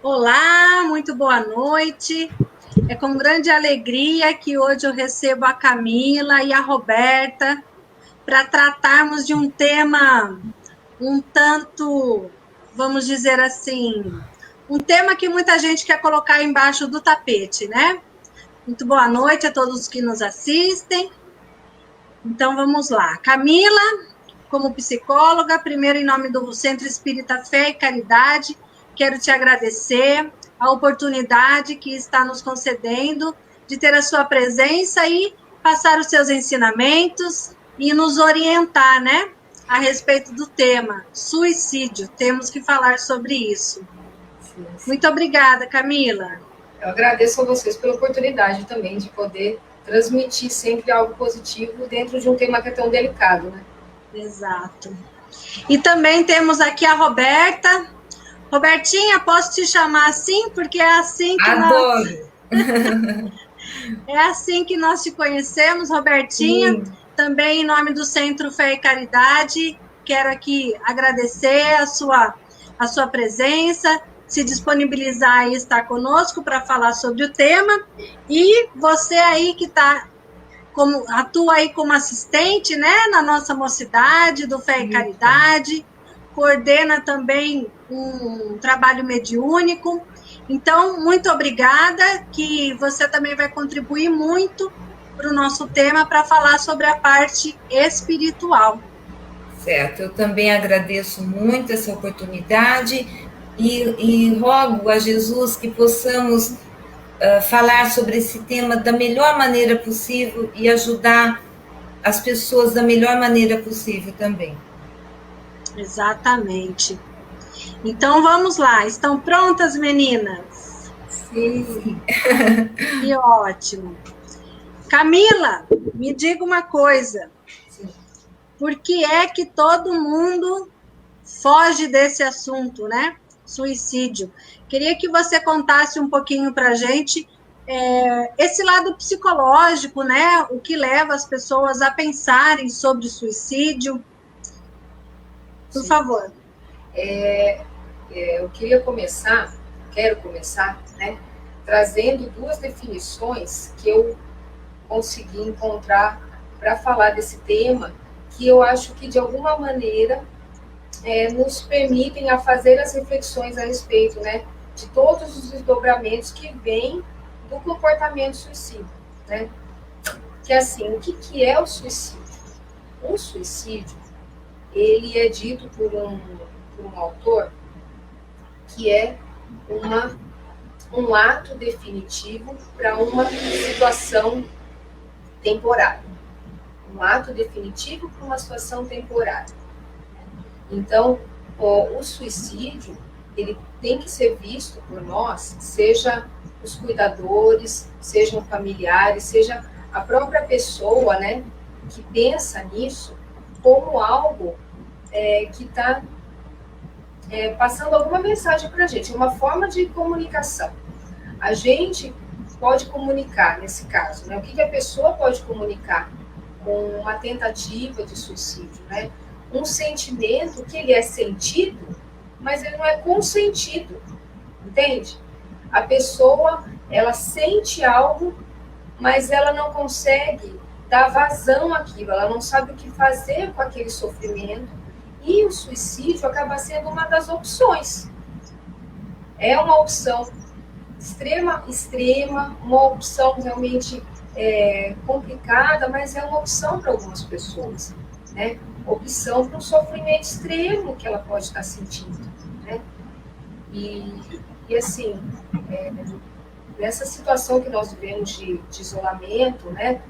Olá, muito boa noite. É com grande alegria que hoje eu recebo a Camila e a Roberta para tratarmos de um tema um tanto, vamos dizer assim, um tema que muita gente quer colocar embaixo do tapete, né? Muito boa noite a todos que nos assistem. Então vamos lá. Camila, como psicóloga, primeiro em nome do Centro Espírita Fé e Caridade, quero te agradecer a oportunidade que está nos concedendo de ter a sua presença e passar os seus ensinamentos e nos orientar, né, a respeito do tema suicídio. Temos que falar sobre isso. Sim, sim. Muito obrigada, Camila. Eu agradeço a vocês pela oportunidade também de poder transmitir sempre algo positivo dentro de um tema que é tão delicado, né? Exato. E também temos aqui a Roberta. Robertinha, posso te chamar assim? Porque é assim que nós Adoro! é assim que nós te conhecemos, Robertinha. Sim, Também em nome do Centro Fé e Caridade, quero aqui agradecer a sua presença, se disponibilizar e estar conosco para falar sobre o tema. E você aí que atua aí como assistente, né, na nossa mocidade do Fé e isso. Caridade, coordena também um trabalho mediúnico. Então, muito obrigada, que você também vai contribuir muito para o nosso tema para falar sobre a parte espiritual. Certo, eu também agradeço muito essa oportunidade e rogo a Jesus que possamos falar sobre esse tema da melhor maneira possível e ajudar as pessoas da melhor maneira possível também. Exatamente. Então vamos lá, estão prontas, meninas? Sim. Que ótimo. Camila, me diga uma coisa. Sim. Por que é que todo mundo foge desse assunto, né? Suicídio. Queria que você contasse um pouquinho para a gente esse lado psicológico, né? O que leva as pessoas a pensarem sobre suicídio. Por Sim. favor. Eu quero começar, né, trazendo duas definições que eu consegui encontrar para falar desse tema, que eu acho que de alguma maneira nos permitem a fazer as reflexões a respeito, né, de todos os desdobramentos que vêm do comportamento suicida, né? Que assim, o que é o suicídio? O suicídio, ele é dito por um autor que é um ato definitivo para uma situação temporária. Um ato definitivo para uma situação temporária. Então, o suicídio, ele tem que ser visto por nós, seja os cuidadores, sejam familiares, seja a própria pessoa, né, que pensa nisso, como algo que está passando alguma mensagem para a gente, uma forma de comunicação. A gente pode comunicar, nesse caso, né? O que a pessoa pode comunicar com uma tentativa de suicídio, né? Um sentimento que ele é sentido, mas ele não é consentido, entende? A pessoa, ela sente algo, mas ela não consegue dar vazão àquilo, ela não sabe o que fazer com aquele sofrimento, e o suicídio acaba sendo uma das opções. É uma opção extrema, uma opção realmente complicada, mas é uma opção para algumas pessoas, né? Opção para um sofrimento extremo que ela pode estar sentindo, né? E assim, nessa situação que nós vivemos de isolamento, né?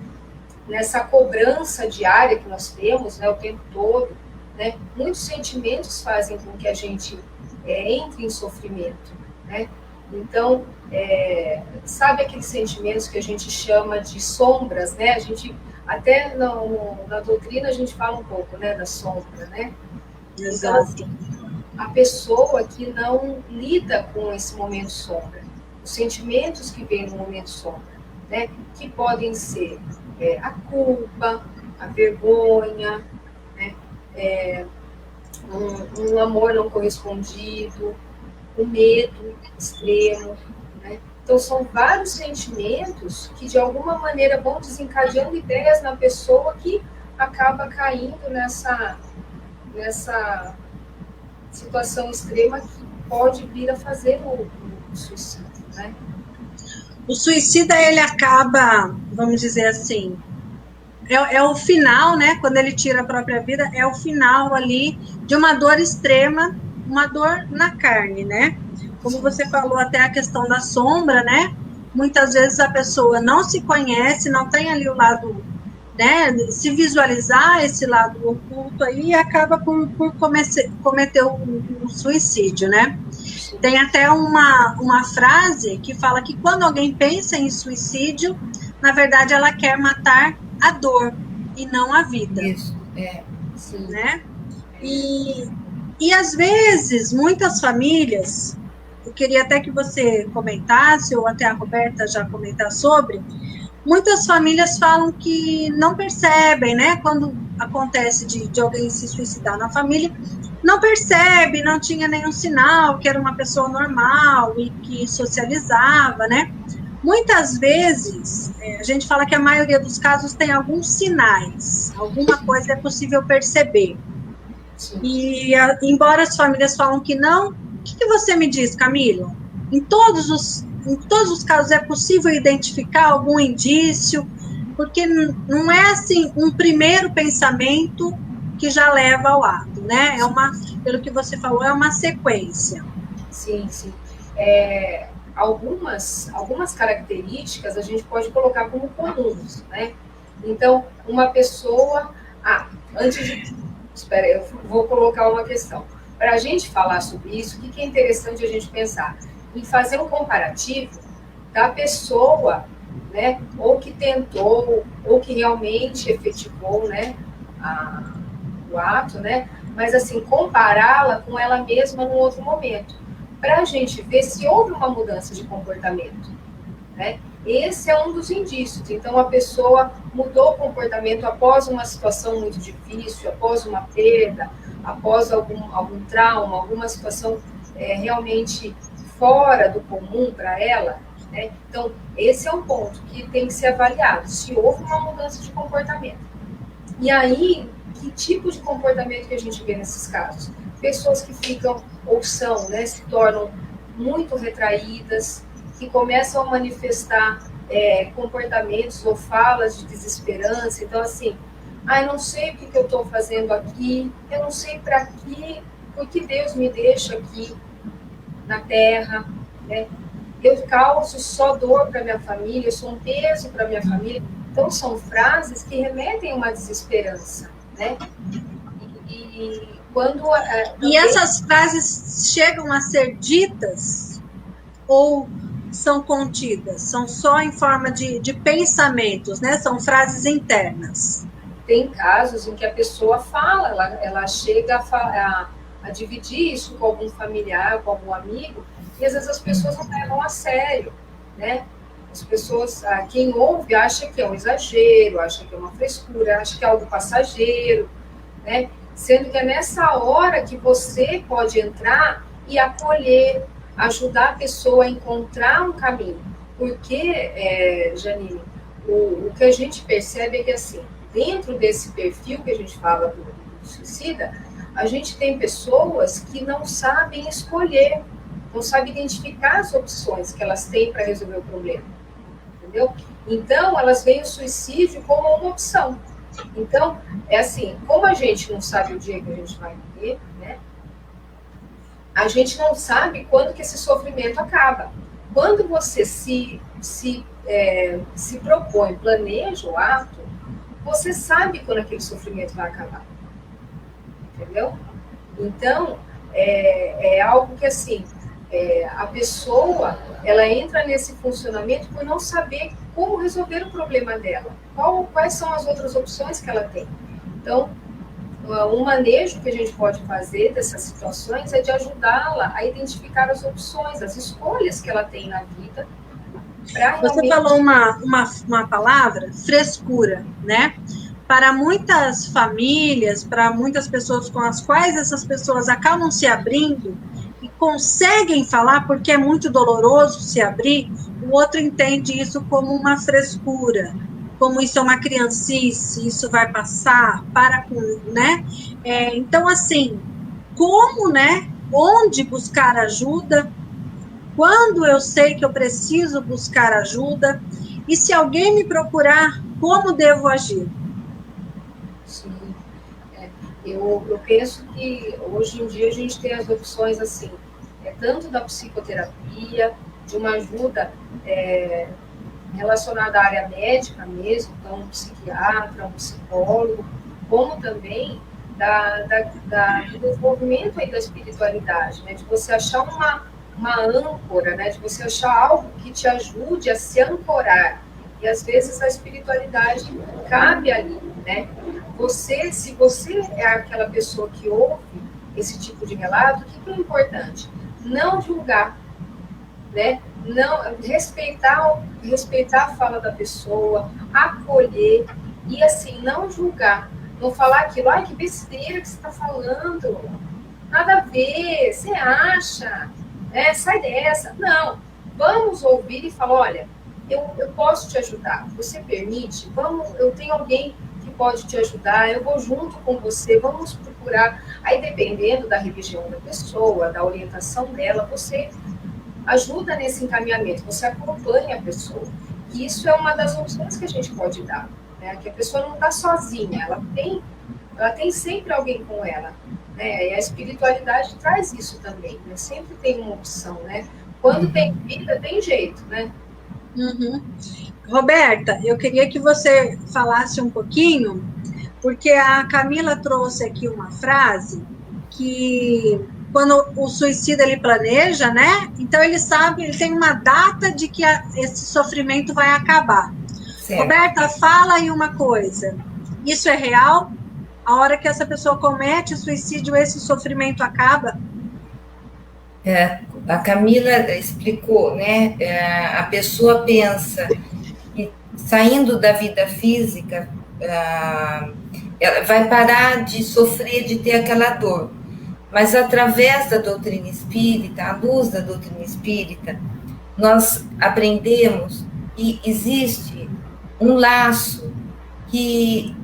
Nessa cobrança diária que nós temos, né, o tempo todo, né? Muitos sentimentos fazem com que a gente entre em sofrimento, né? Então, sabe aqueles sentimentos que a gente chama de sombras, né? A gente, até na doutrina, a gente fala um pouco, né, da sombra, né? Então, Exato. a pessoa que não lida com esse momento sombra, os sentimentos que vêm no momento sombra, né? Que podem ser a culpa, a vergonha, né? Um amor não correspondido, o medo extremo, né? Então, são vários sentimentos que, de alguma maneira, vão desencadeando ideias na pessoa que acaba caindo nessa situação extrema que pode vir a fazer o suicídio, né? O suicida, ele acaba, vamos dizer assim, é o final, né? Quando ele tira a própria vida, é o final ali de uma dor extrema, uma dor na carne, né? Como você falou, até a questão da sombra, né? Muitas vezes a pessoa não se conhece, não tem ali o lado, né? Se visualizar esse lado oculto aí e acaba por cometer o suicídio, né? Tem até uma frase que fala que quando alguém pensa em suicídio, na verdade ela quer matar a dor e não a vida. Isso, sim. Né? E às vezes, muitas famílias, eu queria até que você comentasse, ou até a Roberta já comentar sobre, muitas famílias falam que não percebem, né? Quando acontece de alguém se suicidar na família, não percebe, não tinha nenhum sinal, que era uma pessoa normal e que socializava, né? Muitas vezes, a gente fala que a maioria dos casos tem alguns sinais, alguma coisa é possível perceber. Sim. E embora as famílias falam que não, o que você me diz, Camila? Em todos os casos é possível identificar algum indício, porque não é assim um primeiro pensamento que já leva ao ato, né? Pelo que você falou, é uma sequência. Sim, sim. Algumas características a gente pode colocar como comuns, né? Então, uma pessoa... Espera, eu vou colocar uma questão. Para a gente falar sobre isso, o que é interessante a gente pensar? Em fazer um comparativo da pessoa, né? Ou que tentou, ou que realmente efetivou, né? O ato, né? Mas, assim, compará-la com ela mesma num outro momento, para a gente ver se houve uma mudança de comportamento, né? Esse é um dos indícios. Então, a pessoa mudou o comportamento após uma situação muito difícil, após uma perda, após algum trauma, alguma situação realmente fora do comum para ela, né? Então, esse é um ponto que tem que ser avaliado, se houve uma mudança de comportamento. E aí, que tipo de comportamento que a gente vê nesses casos? Pessoas que ficam, ou são, né, se tornam muito retraídas, que começam a manifestar comportamentos ou falas de desesperança. Então, assim, eu não sei o que eu estou fazendo aqui, eu não sei para quê, por que Deus me deixa aqui na Terra, né? Eu causo só dor para minha família, eu sou um peso para minha família. Então, são frases que remetem a uma desesperança, né? E essas frases chegam a ser ditas ou são contidas? São só em forma de pensamentos, né? São frases internas. Tem casos em que a pessoa fala, ela chega a dividir isso com algum familiar, com algum amigo, e às vezes as pessoas não levam a sério, né? As pessoas, quem ouve, acha que é um exagero, acha que é uma frescura, acha que é algo passageiro, né? Sendo que é nessa hora que você pode entrar e acolher, ajudar a pessoa a encontrar um caminho. Porque, Janine, o que a gente percebe é que, assim, dentro desse perfil que a gente fala do suicida, a gente tem pessoas que não sabem escolher, não sabem identificar as opções que elas têm para resolver o problema. Entendeu? Então, elas veem o suicídio como uma opção. Então, é assim, como a gente não sabe o dia que a gente vai morrer, né? A gente não sabe quando que esse sofrimento acaba. Quando você se propõe, planeja o ato, você sabe quando aquele sofrimento vai acabar. Entendeu? Então, é algo que, assim, a pessoa, ela entra nesse funcionamento por não saber como resolver o problema dela. Quais são as outras opções que ela tem. Então, um manejo que a gente pode fazer dessas situações é de ajudá-la a identificar as opções, as escolhas que ela tem na vida. Você falou uma palavra, frescura, né? Para muitas famílias, para muitas pessoas com as quais essas pessoas acabam se abrindo, e conseguem falar porque é muito doloroso se abrir, o outro entende isso como uma frescura, como isso é uma criancice, isso vai passar, para com, né? Então, assim, como, né? Onde buscar ajuda? Quando eu sei que eu preciso buscar ajuda? E se alguém me procurar, como devo agir? Sim. Eu penso que hoje em dia a gente tem as opções assim, tanto da psicoterapia, de uma ajuda relacionada à área médica mesmo, então um psiquiatra, um psicólogo, como também do desenvolvimento aí da espiritualidade, né? De você achar uma âncora, né? De você achar algo que te ajude a se ancorar. E às vezes a espiritualidade cabe ali, né? Se você é aquela pessoa que ouve esse tipo de relato, o que é importante? Não julgar, né? Não, respeitar a fala da pessoa, acolher e, assim, não julgar. Não falar aquilo, ai, que besteira que você está falando, nada a ver, você acha, né? Sai dessa. Não, vamos ouvir e falar, olha, eu posso te ajudar, você permite? Eu tenho alguém que pode te ajudar, eu vou junto com você, vamos procurar. Aí, dependendo da religião da pessoa, da orientação dela, você ajuda nesse encaminhamento, você acompanha a pessoa. E isso é uma das opções que a gente pode dar, né? Que a pessoa não está sozinha, ela tem sempre alguém com ela, né? E a espiritualidade traz isso também, né? Sempre tem uma opção, né? Quando tem vida, tem jeito, né? Uhum. Roberta, eu queria que você falasse um pouquinho, porque a Camila trouxe aqui uma frase que quando o suicida ele planeja, né? Então ele sabe, ele tem uma data de que esse sofrimento vai acabar. Certo. Roberta, fala aí uma coisa. Isso é real? A hora que essa pessoa comete o suicídio, esse sofrimento acaba? A Camila explicou, né? A pessoa pensa que saindo da vida física, ela vai parar de sofrer, de ter aquela dor. Mas através da doutrina espírita, à luz da doutrina espírita, nós aprendemos que existe um laço que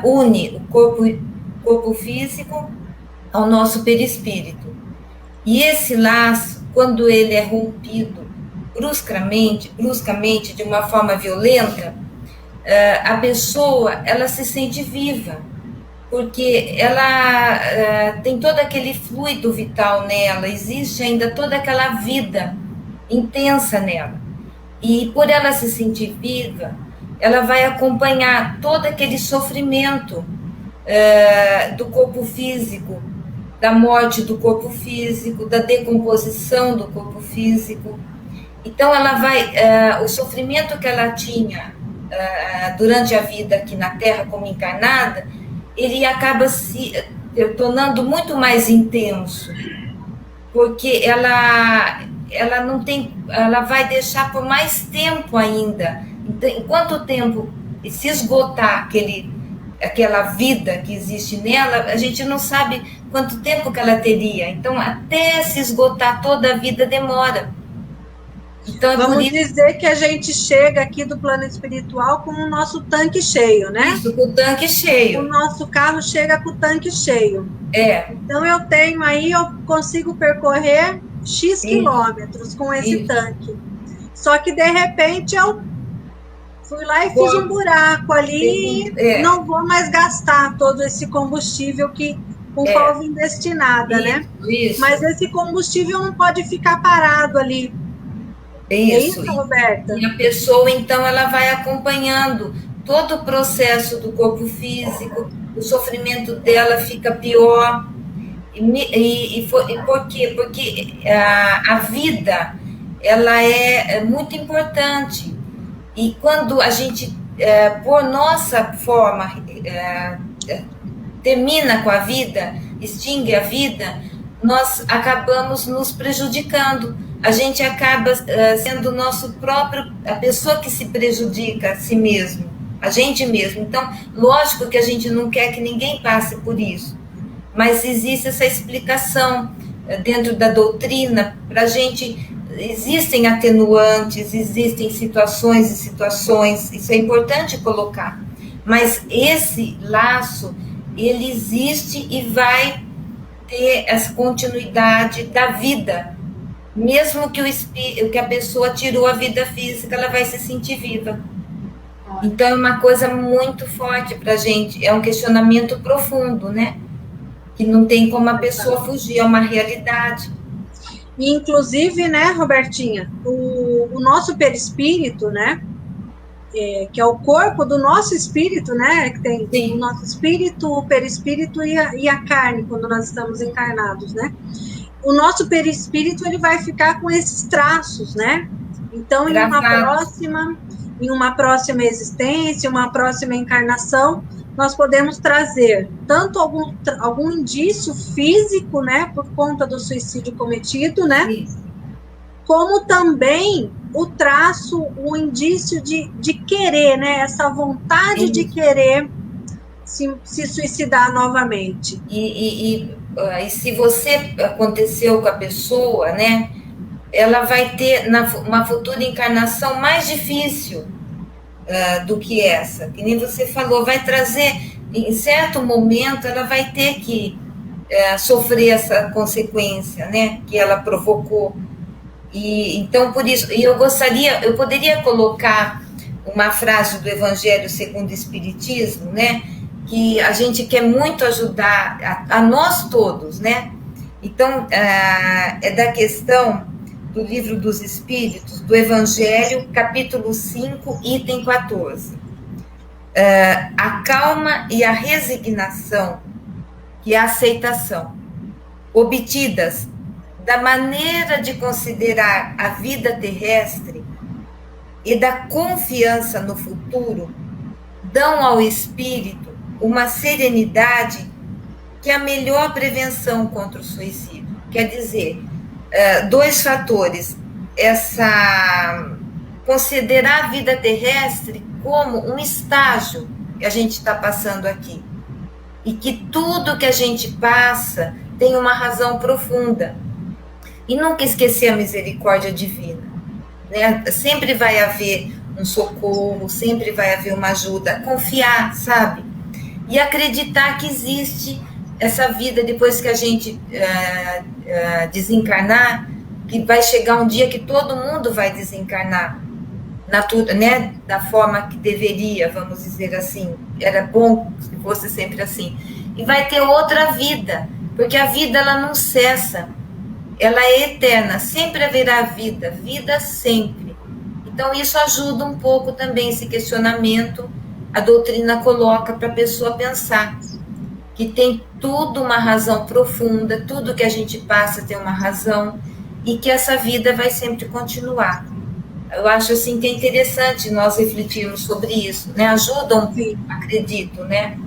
une o corpo físico ao nosso perispírito. E esse laço, quando ele é rompido bruscamente, de uma forma violenta, a pessoa ela se sente viva, porque ela tem todo aquele fluido vital nela, existe ainda toda aquela vida intensa nela. E por ela se sentir viva, ela vai acompanhar todo aquele sofrimento do corpo físico, da morte do corpo físico, da decomposição do corpo físico. Então, ela vai, o sofrimento que ela tinha durante a vida aqui na Terra como encarnada, ele acaba se tornando muito mais intenso, porque ela não tem, ela vai deixar por mais tempo ainda. Então, enquanto o tempo se esgotar aquela vida que existe nela, a gente não sabe quanto tempo que ela teria. Então, até se esgotar toda a vida demora. Então, vamos dizer que a gente chega aqui do plano espiritual com o nosso tanque cheio, né? Isso, com o tanque cheio. O nosso carro chega com o tanque cheio. Então, eu consigo percorrer X quilômetros com esse tanque. Só que, de repente, eu fui lá e fiz um buraco ali e não vou mais gastar todo esse combustível com qual eu vim destinada, né? Isso. Mas esse combustível não pode ficar parado ali. Isso, Roberta? E a pessoa, então, ela vai acompanhando todo o processo do corpo físico, o sofrimento dela fica pior. E por quê? Porque a vida, ela é muito importante. E quando a gente, por nossa forma, termina com a vida, extingue a vida, nós acabamos nos prejudicando. A gente acaba sendo a pessoa que se prejudica a si mesmo, a gente mesmo. Então, lógico que a gente não quer que ninguém passe por isso, mas existe essa explicação dentro da doutrina, para a gente, existem atenuantes, existem situações e situações, isso é importante colocar, mas esse laço, ele existe e vai ter essa continuidade da vida, mesmo que a pessoa tirou a vida física, ela vai se sentir viva. Então é uma coisa muito forte para a gente, é um questionamento profundo, né? Que não tem como a pessoa fugir, é uma realidade. E, inclusive, né, Robertinha, o nosso perispírito, né, que é o corpo do nosso espírito, né, que tem Sim. o nosso espírito, o perispírito e a carne, quando nós estamos encarnados, né. O nosso perispírito, ele vai ficar com esses traços, né. Então, em uma próxima existência, uma próxima encarnação, nós podemos trazer tanto algum indício físico, né, por conta do suicídio cometido, né, Sim. como também o traço, o indício de querer, né, essa vontade Sim. de querer se suicidar novamente. E se você aconteceu com a pessoa, né, ela vai ter uma futura encarnação mais difícil do que essa, que nem você falou, vai trazer, em certo momento, ela vai ter que sofrer essa consequência, né, que ela provocou. E então, por isso, eu poderia colocar uma frase do Evangelho segundo o Espiritismo, né, que a gente quer muito ajudar a nós todos, né. Então, é da questão do Livro dos Espíritos, do Evangelho, capítulo 5, item 14. A calma e a resignação e a aceitação, obtidas da maneira de considerar a vida terrestre e da confiança no futuro, dão ao espírito uma serenidade que é a melhor prevenção contra o suicídio. Quer dizer, dois fatores, considerar a vida terrestre como um estágio que a gente está passando aqui, e que tudo que a gente passa tem uma razão profunda, e nunca esquecer a misericórdia divina, né? Sempre vai haver um socorro, sempre vai haver uma ajuda, confiar, sabe? E acreditar que existe essa vida depois que a gente desencarnar, que vai chegar um dia que todo mundo vai desencarnar, né, da forma que deveria, vamos dizer assim. Era bom que fosse sempre assim. E vai ter outra vida, porque a vida, ela não cessa, ela é eterna, sempre haverá vida, vida sempre. Então isso ajuda um pouco também, esse questionamento, a doutrina coloca para a pessoa pensar que tem tudo uma razão profunda, tudo que a gente passa tem uma razão, e que essa vida vai sempre continuar. Eu acho assim que é interessante nós refletirmos sobre isso, né? Ajuda acredito, né?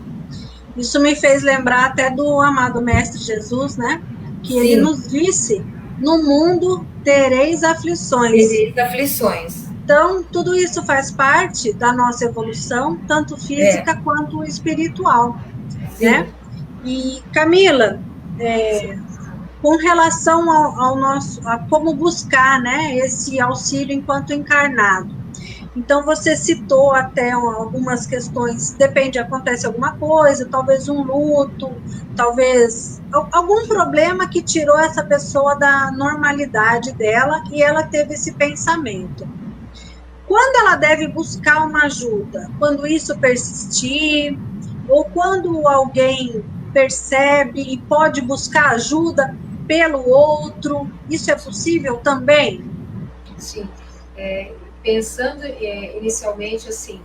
Isso me fez lembrar até do amado Mestre Jesus, né? Que Sim. Ele nos disse: no mundo tereis aflições. Tereis aflições. Então, tudo isso faz parte da nossa evolução, tanto física quanto espiritual, Sim. né? E, Camila, com relação ao nosso, a como buscar, né, esse auxílio enquanto encarnado. Então, você citou até algumas questões, depende, acontece alguma coisa, talvez um luto, talvez algum problema que tirou essa pessoa da normalidade dela e ela teve esse pensamento. Quando ela deve buscar uma ajuda? Quando isso persistir? Ou quando alguém percebe e pode buscar ajuda pelo outro? Isso é possível também? Sim. Pensando inicialmente assim,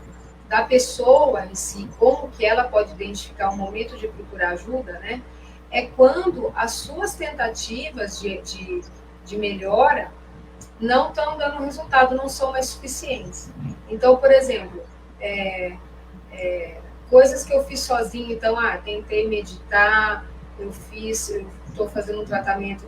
da pessoa em si, como que ela pode identificar o momento de procurar ajuda, né? É quando as suas tentativas de melhora não estão dando resultado, não são mais suficientes. Então, por exemplo, coisas que eu fiz sozinho, então, tentei meditar, eu estou fazendo um tratamento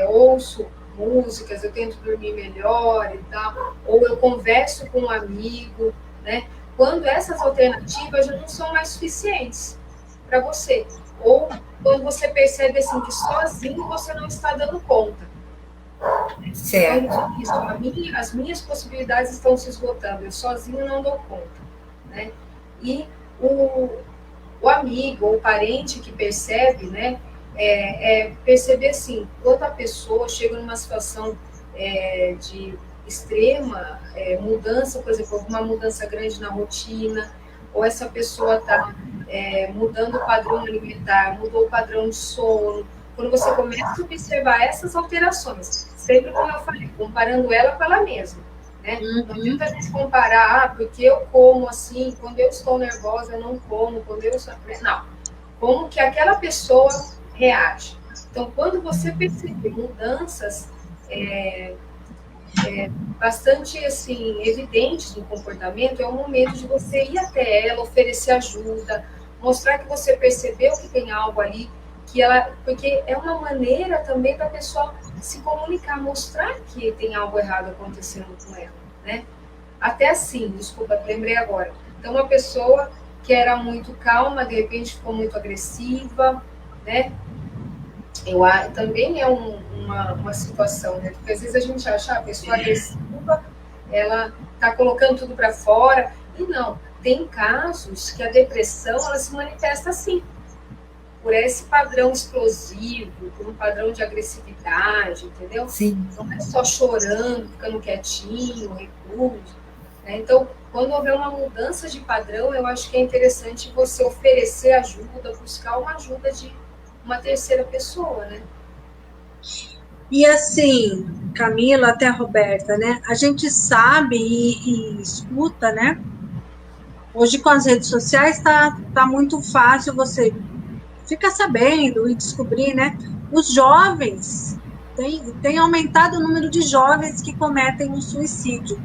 ouço músicas, eu tento dormir melhor e tal, ou eu converso com um amigo, né? Quando essas alternativas já não são mais suficientes para você, ou quando você percebe assim que sozinho você não está dando conta. Certo. Então, isso, as minhas possibilidades estão se esgotando, eu sozinho não dou conta, né? E o amigo ou o parente que percebe, né, perceber assim, quando a pessoa chega numa situação de extrema mudança, por exemplo, alguma mudança grande na rotina, ou essa pessoa está mudando o padrão alimentar, mudou o padrão de sono, quando você começa a observar essas alterações, sempre como eu falei, comparando ela com ela mesma, né? Não adianta a gente comparar, porque eu como assim, quando eu estou nervosa eu não como, quando eu estou... Não, como que aquela pessoa reage. Então, quando você percebe mudanças bastante assim evidentes no comportamento, é o momento de você ir até ela, oferecer ajuda, mostrar que você percebeu que tem algo ali, porque é uma maneira também da pessoa se comunicar, mostrar que tem algo errado acontecendo com ela, né? Até assim, desculpa, lembrei agora. Então, uma pessoa que era muito calma, de repente ficou muito agressiva, né? Também é uma situação, né? Porque às vezes a gente acha a pessoa agressiva, ela está colocando tudo para fora, e não. Tem casos que a depressão ela se manifesta assim, por esse padrão explosivo, por um padrão de agressividade, entendeu? Sim. Não é só chorando, ficando quietinho, recluso, né? Então, quando houver uma mudança de padrão, eu acho que é interessante você oferecer ajuda, buscar uma ajuda de uma terceira pessoa, né? E assim, Camila, até a Roberta, né? A gente sabe e escuta, né? Hoje com as redes sociais tá muito fácil você ficar sabendo e descobrir, né? Os jovens, tem aumentado o número de jovens que cometem um suicídio.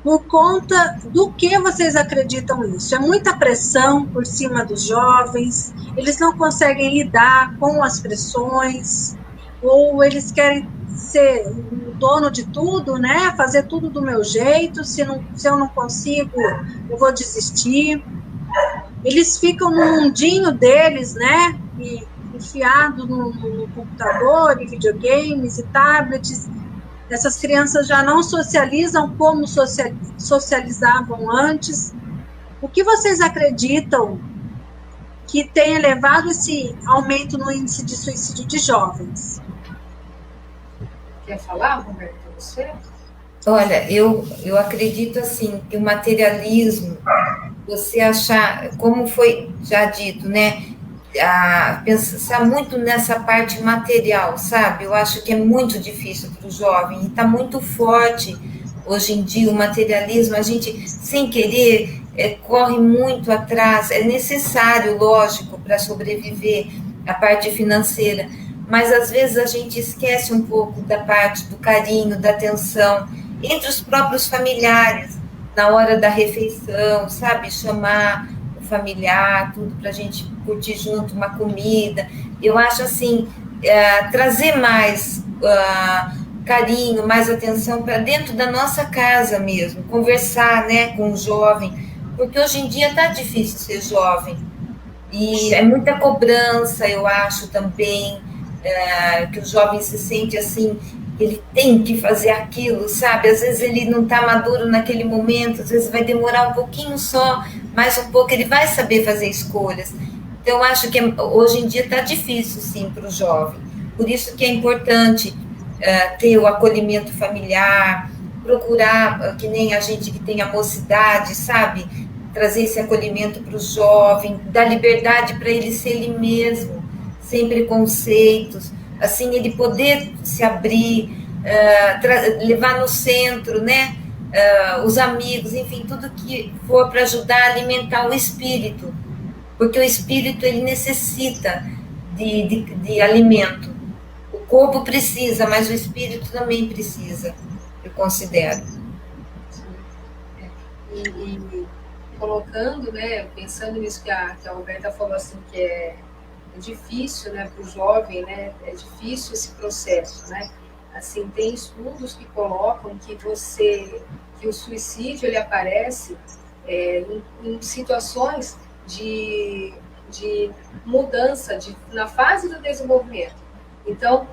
Por conta do que vocês acreditam isso? É muita pressão por cima dos jovens, eles não conseguem lidar com as pressões, ou eles querem ser o dono de tudo, né? Fazer tudo do meu jeito, se eu não consigo, eu vou desistir. Eles ficam no mundinho deles, né? E enfiado no computador, e videogames e tablets. Essas crianças já não socializam como socializavam antes. O que vocês acreditam que tenha levado esse aumento no índice de suicídio de jovens? Quer falar, Roberto, você? Olha, eu acredito assim que o materialismo, você achar, como foi já dito, né? Pensar muito nessa parte material, sabe? Eu acho que é muito difícil para o jovem e está muito forte hoje em dia o materialismo. A gente, sem querer, corre muito atrás. É necessário, lógico, para sobreviver a parte financeira, mas às vezes a gente esquece um pouco da parte do carinho, da atenção entre os próprios familiares, na hora da refeição, sabe? Chamar o familiar, tudo para a gente curtir junto, uma comida. Eu acho assim, trazer mais carinho, mais atenção para dentro da nossa casa mesmo, conversar, né, com o jovem, porque hoje em dia está difícil ser jovem. E é muita cobrança, eu acho também, que o jovem se sente assim, ele tem que fazer aquilo, sabe? Às vezes ele não está maduro naquele momento, às vezes vai demorar um pouquinho só, mais um pouco, ele vai saber fazer escolhas. Então, eu acho que hoje em dia está difícil, sim, para o jovem. Por isso que é importante ter o acolhimento familiar, procurar, que nem a gente que tem a mocidade, sabe? Trazer esse acolhimento para o jovem, dar liberdade para ele ser ele mesmo, sem preconceitos, assim, ele poder se abrir, levar no centro, né? Os amigos, enfim, tudo que for para ajudar a alimentar o espírito, porque o espírito ele necessita de alimento. O corpo precisa, mas o espírito também precisa, eu considero. E colocando, né, pensando nisso que a Roberta falou, assim, que é difícil, né, para o jovem, né, é difícil esse processo, né, assim, tem estudos que colocam que o suicídio, ele aparece em situações de de mudança na fase do desenvolvimento. Então,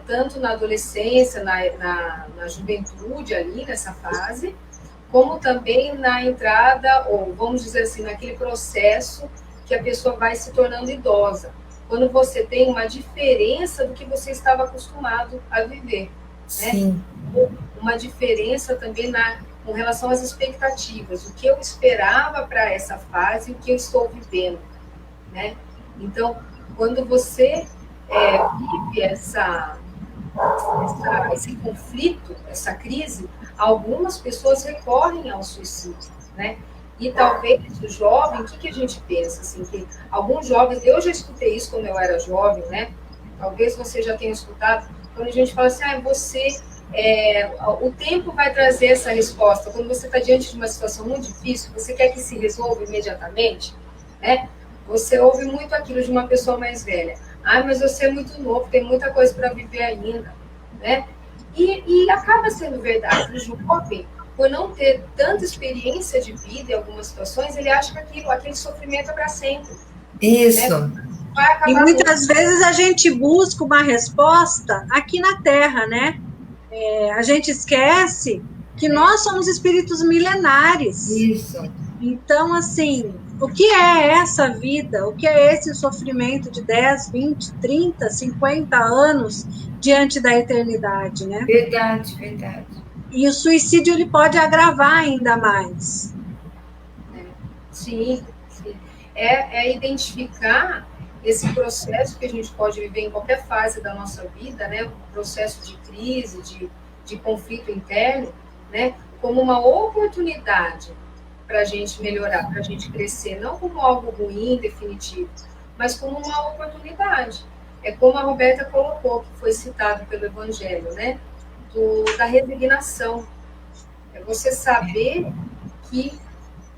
tanto na adolescência, na juventude ali, nessa fase, como também na entrada, ou vamos dizer assim, naquele processo que a pessoa vai se tornando idosa, quando você tem uma diferença do que você estava acostumado a viver, né? Sim. Uma diferença também com relação às expectativas, o que eu esperava para essa fase e o que eu estou vivendo, né? Então, quando você vive esse conflito, essa crise, algumas pessoas recorrem ao suicídio, né? E talvez o jovem, o que a gente pensa? Assim, que alguns jovens, eu já escutei isso quando eu era jovem, né? Talvez você já tenha escutado, quando a gente fala assim, o tempo vai trazer essa resposta. Quando você está diante de uma situação muito difícil, você quer que se resolva imediatamente, né? Você ouve muito aquilo de uma pessoa mais velha. Mas você é muito novo, tem muita coisa para viver ainda, né? E acaba sendo verdade. O jovem, por não ter tanta experiência de vida em algumas situações, ele acha que aquele sofrimento é para sempre. Isso. Né? Vai acabar e muitas vezes a gente busca uma resposta aqui na Terra, né? A gente esquece que nós somos espíritos milenares. Isso. Então, assim, o que é essa vida? O que é esse sofrimento de 10, 20, 30, 50 anos diante da eternidade, né? Verdade, verdade. E o suicídio, ele pode agravar ainda mais. Sim, sim. É identificar esse processo que a gente pode viver em qualquer fase da nossa vida, né? O processo de crise, de conflito interno, né? Como uma oportunidade para a gente melhorar, para a gente crescer, não como algo ruim, definitivo, mas como uma oportunidade. É como a Roberta colocou, que foi citado pelo Evangelho, né? Da resignação. É você saber que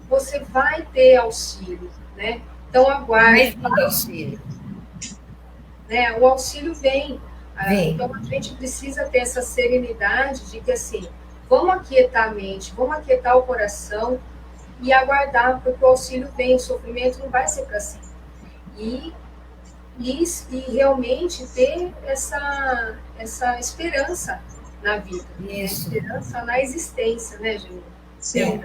você vai ter auxílio, né? Então, aguarde. Vai ter auxílio. Né? O auxílio vem. Vem. Então, a gente precisa ter essa serenidade de que, assim, vamos aquietar a mente, vamos aquietar o coração e aguardar, porque o auxílio vem, o sofrimento não vai ser para sempre. E realmente ter essa esperança na vida, Isso. Esperança na existência, né, Juliana? Sim.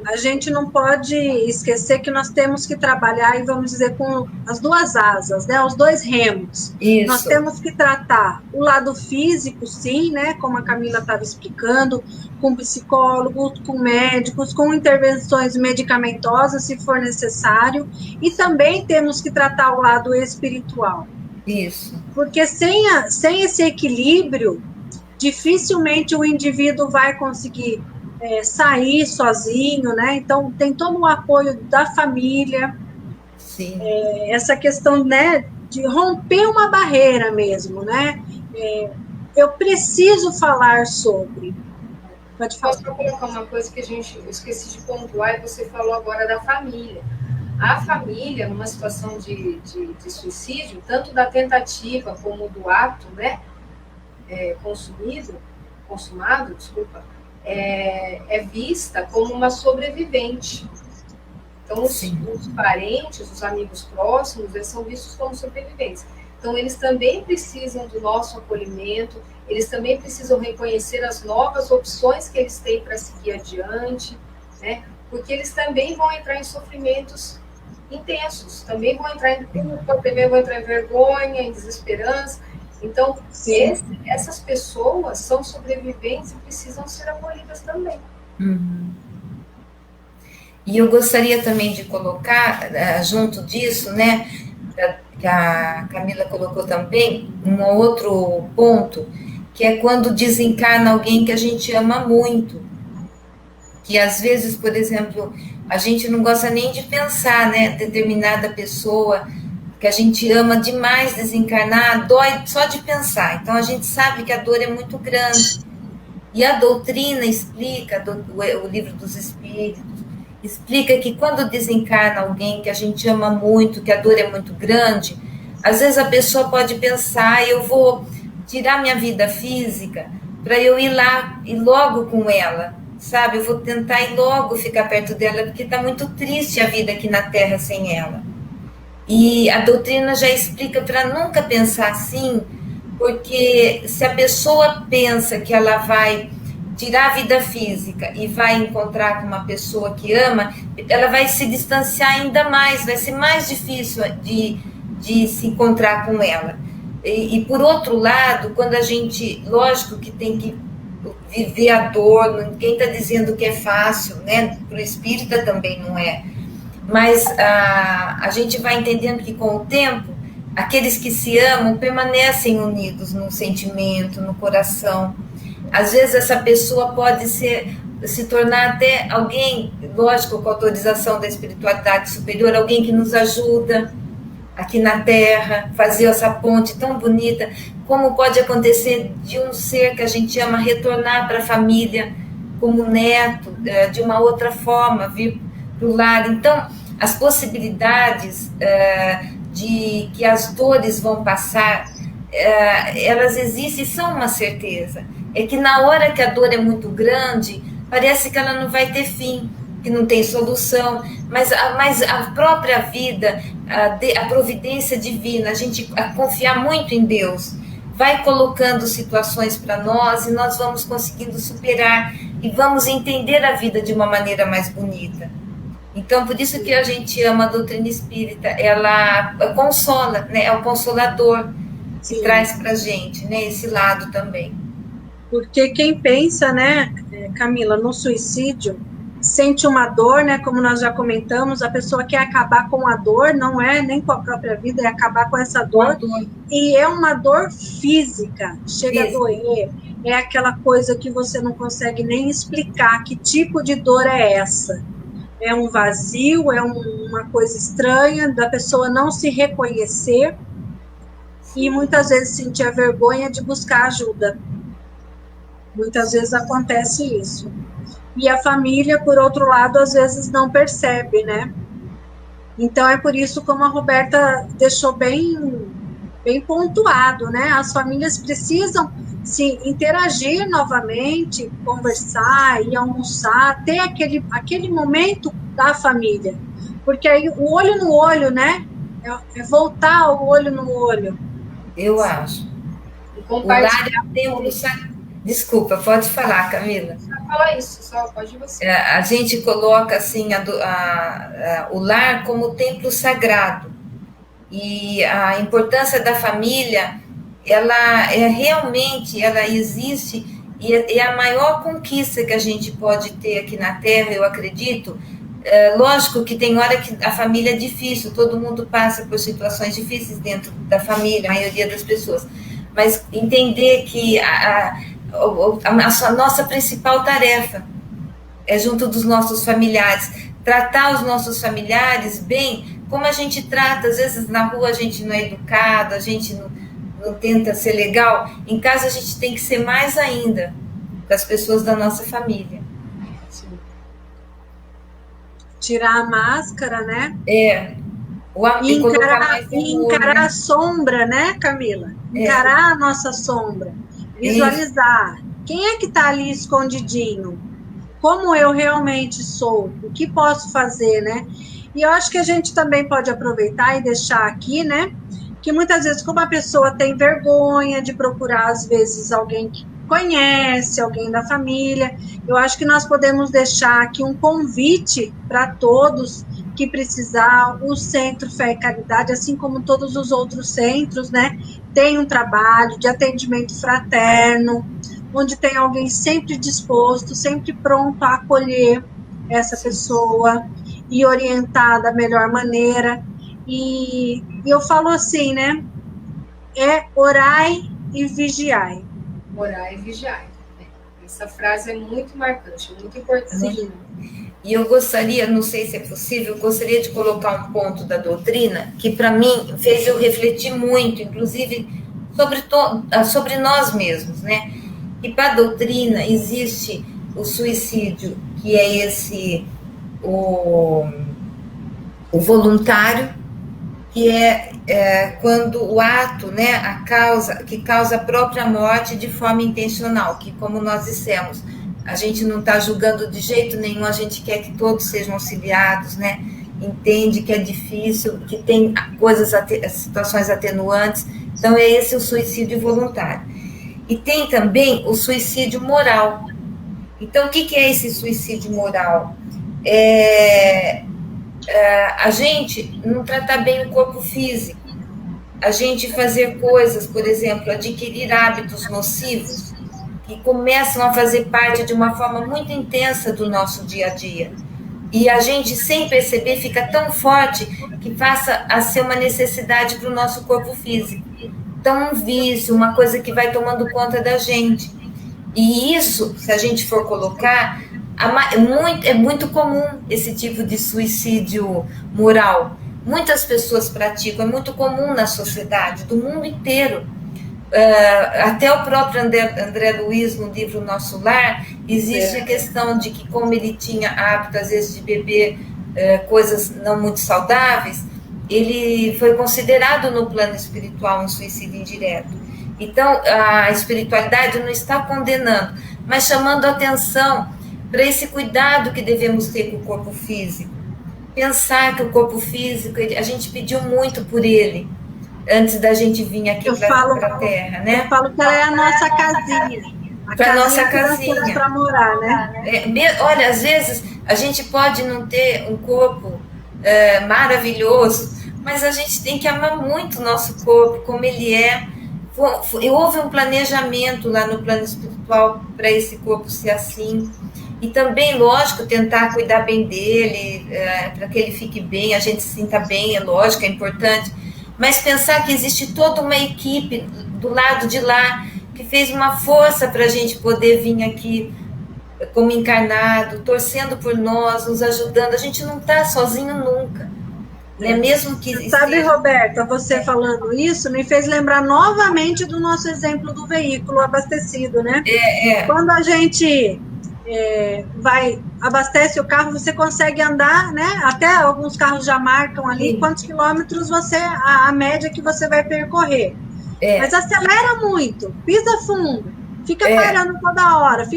A gente não pode esquecer que nós temos que trabalhar, e vamos dizer, com as duas asas, né? Os dois remos. Isso. Nós temos que tratar o lado físico, sim, né? Como a Camila estava explicando, com psicólogos, com médicos, com intervenções medicamentosas, se for necessário, e também temos que tratar o lado espiritual. Isso. Porque sem esse equilíbrio, dificilmente o indivíduo vai conseguir sair sozinho, né? Então, tem todo o apoio da família. Sim. Essa questão, né, de romper uma barreira mesmo, né? Eu preciso falar sobre. Pode falar. Posso colocar uma coisa que eu esqueci de pontuar, e você falou agora da família. A família, numa situação de suicídio, tanto da tentativa como do ato, né, consumado, é vista como uma sobrevivente. Então, os parentes, os amigos próximos, eles são vistos como sobreviventes. Então, eles também precisam do nosso acolhimento, eles também precisam reconhecer as novas opções que eles têm para seguir adiante, né? Porque eles também vão entrar em sofrimentos intensos, também vão entrar em culpa, também vão entrar em vergonha, em desesperança. Então, essas pessoas são sobreviventes e precisam ser acolhidas também. Uhum. E eu gostaria também de colocar, junto disso, né, que a Camila colocou também, um outro ponto, que é quando desencarna alguém que a gente ama muito. Que às vezes, por exemplo, a gente não gosta nem de pensar, né, determinada pessoa que a gente ama demais desencarnar, dói só de pensar. Então, a gente sabe que a dor é muito grande. E a doutrina explica, o livro dos Espíritos, explica que quando desencarna alguém que a gente ama muito, que a dor é muito grande, às vezes a pessoa pode pensar, eu vou tirar minha vida física para eu ir lá e logo com ela, sabe? Eu vou tentar ir logo ficar perto dela, porque está muito triste a vida aqui na Terra sem ela. E a doutrina já explica para nunca pensar assim, porque se a pessoa pensa que ela vai tirar a vida física e vai encontrar com uma pessoa que ama, ela vai se distanciar ainda mais, vai ser mais difícil de se encontrar com ela. E por outro lado, quando a gente, lógico que tem que viver a dor, ninguém está dizendo que é fácil, né? Para o espírita também não é. Mas a gente vai entendendo que com o tempo, aqueles que se amam permanecem unidos no sentimento, no coração. Às vezes essa pessoa pode se tornar até alguém, lógico, com autorização da espiritualidade superior, alguém que nos ajuda aqui na Terra, fazer essa ponte tão bonita, como pode acontecer de um ser que a gente ama retornar para a família como neto, de uma outra forma, vir para o lar. Então, as possibilidades de que as dores vão passar, elas existem e são uma certeza. É que na hora que a dor é muito grande, parece que ela não vai ter fim, que não tem solução, mas a própria vida, a providência divina, a gente confiar muito em Deus, vai colocando situações para nós e nós vamos conseguindo superar e vamos entender a vida de uma maneira mais bonita. Então, por isso que a gente ama a doutrina espírita, ela consola, né? É o consolador que traz para a gente, né? Esse lado também. Porque quem pensa, né, Camila, no suicídio, sente uma dor, né, como nós já comentamos, a pessoa quer acabar com a dor, não é nem com a própria vida, é acabar com essa dor, e é uma dor física, chega a doer, é aquela coisa que você não consegue nem explicar que tipo de dor é essa. É um vazio, é uma coisa estranha, da pessoa não se reconhecer e muitas vezes sentir a vergonha de buscar ajuda. Muitas vezes acontece isso. E a família, por outro lado, às vezes não percebe, né? Então, é por isso, como a Roberta deixou bem pontuado, né? As famílias precisam se interagir novamente, conversar, ir almoçar, ter aquele momento da família. Porque aí o olho no olho, né? É voltar o olho no olho. Eu acho. O lar é o templo sagrado. Desculpa, pode falar, Camila. Não fala isso, só pode você. A gente coloca assim o lar como templo sagrado. E a importância da família, ela realmente ela existe e é a maior conquista que a gente pode ter aqui na Terra, eu acredito. Lógico que tem hora que a família é difícil, todo mundo passa por situações difíceis dentro da família, a maioria das pessoas. Mas entender que a nossa principal tarefa é junto dos nossos familiares, tratar os nossos familiares bem, como a gente trata, às vezes na rua a gente não é educado, a gente não tenta ser legal, em casa a gente tem que ser mais ainda com as pessoas da nossa família. Sim. Tirar a máscara, né? Encarar a sombra, né, Camila? Encarar a nossa sombra. Visualizar. Quem é que está ali escondidinho? Como eu realmente sou? O que posso fazer, né? E eu acho que a gente também pode aproveitar e deixar aqui, né? Que muitas vezes, como a pessoa tem vergonha de procurar, às vezes, alguém que conhece, alguém da família, eu acho que nós podemos deixar aqui um convite para todos que precisar. O Centro Fé e Caridade, assim como todos os outros centros, né, tem um trabalho de atendimento fraterno, onde tem alguém sempre disposto, sempre pronto a acolher essa pessoa e orientar da melhor maneira. E eu falo assim, né, orai e vigiai. Orai e vigiai. Essa frase é muito marcante, muito importante. Sim. E eu gostaria, não sei se é possível, eu gostaria de colocar um ponto da doutrina que, para mim, fez eu refletir muito, inclusive, sobre nós mesmos, né? E para a doutrina existe o suicídio, que é o voluntário, que é quando o ato, né, que causa a própria morte de forma intencional, que, como nós dissemos, a gente não está julgando de jeito nenhum, a gente quer que todos sejam auxiliados, né? entende que é difícil, que tem coisas, situações atenuantes. Então, é esse o suicídio voluntário. E tem também o suicídio moral. Então, o que é esse suicídio moral? A gente não tratar bem o corpo físico, a gente fazer coisas, por exemplo, adquirir hábitos nocivos que começam a fazer parte de uma forma muito intensa do nosso dia a dia. E a gente, sem perceber, fica tão forte que passa a ser uma necessidade para o nosso corpo físico. Então, um vício, uma coisa que vai tomando conta da gente. E isso, se a gente for colocar, é muito comum esse tipo de suicídio moral. Muitas pessoas praticam, é muito comum na sociedade, do mundo inteiro. Até o próprio André Luiz, no livro Nosso Lar, existe a questão de que, como ele tinha hábito, às vezes, de beber coisas não muito saudáveis, ele foi considerado no plano espiritual um suicídio indireto. Então, a espiritualidade não está condenando, mas chamando atenção para esse cuidado que devemos ter com o corpo físico. Pensar que o corpo físico, a gente pediu muito por ele, antes da gente vir aqui para a Terra, né? Eu falo que ela é a nossa casinha. Para a nossa casinha. Para morar, né? Olha, às vezes a gente pode não ter um corpo maravilhoso, mas a gente tem que amar muito o nosso corpo, como ele é. Houve um planejamento lá no plano espiritual para esse corpo ser assim. E também, lógico, tentar cuidar bem dele, para que ele fique bem, a gente se sinta bem, é lógico, é importante. Mas pensar que existe toda uma equipe do lado de lá que fez uma força para a gente poder vir aqui como encarnado, torcendo por nós, nos ajudando. A gente não está sozinho nunca. Né? Mesmo que sabe, Roberta, você falando isso me fez lembrar novamente do nosso exemplo do veículo abastecido, né? Quando a gente abastece o carro, você consegue andar, né? Até alguns carros já marcam ali quantos quilômetros a média que você vai percorrer. Mas acelera muito, pisa fundo, fica parando toda hora,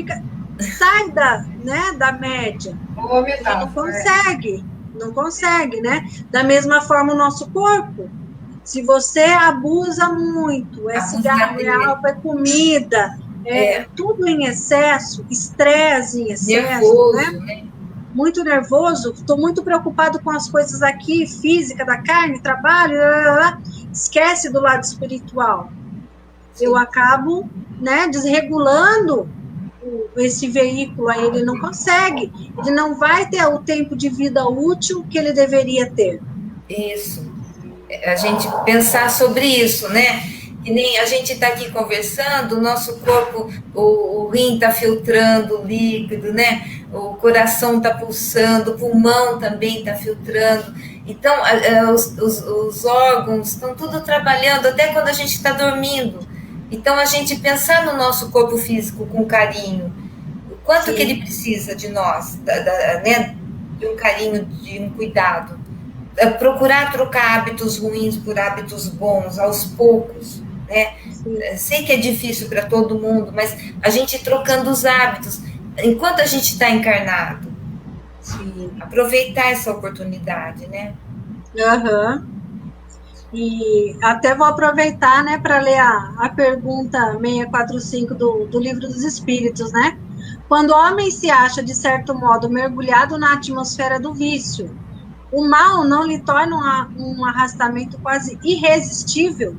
sai da média. Não consegue, né? Da mesma forma o nosso corpo. Se você abusa muito, cigarro, é álcool, é comida, tudo em excesso, estresse em excesso, nervoso, né? Muito nervoso, estou muito preocupado com as coisas aqui, física, da carne, trabalho, esquece do lado espiritual. Sim. Eu acabo, né, desregulando esse veículo, aí ele não consegue, ele não vai ter o tempo de vida útil que ele deveria ter. Isso, a gente pensar sobre isso, né? Que nem a gente está aqui conversando, o nosso corpo, o rim está filtrando líquido, né? O coração está pulsando, o pulmão também está filtrando. Então, os órgãos estão tudo trabalhando, até quando a gente está dormindo. Então, a gente pensar no nosso corpo físico com carinho, o quanto que ele precisa de nós, né? De um carinho, de um cuidado. Procurar trocar hábitos ruins por hábitos bons, aos poucos. Né? Sei que é difícil para todo mundo, mas a gente trocando os hábitos enquanto a gente está encarnado. Sim. Aproveitar essa oportunidade, né? E até vou aproveitar, né, para ler a pergunta 645 do Livro dos Espíritos, né? Quando o homem se acha, de certo modo, mergulhado na atmosfera do vício, o mal não lhe torna um arrastamento quase irresistível?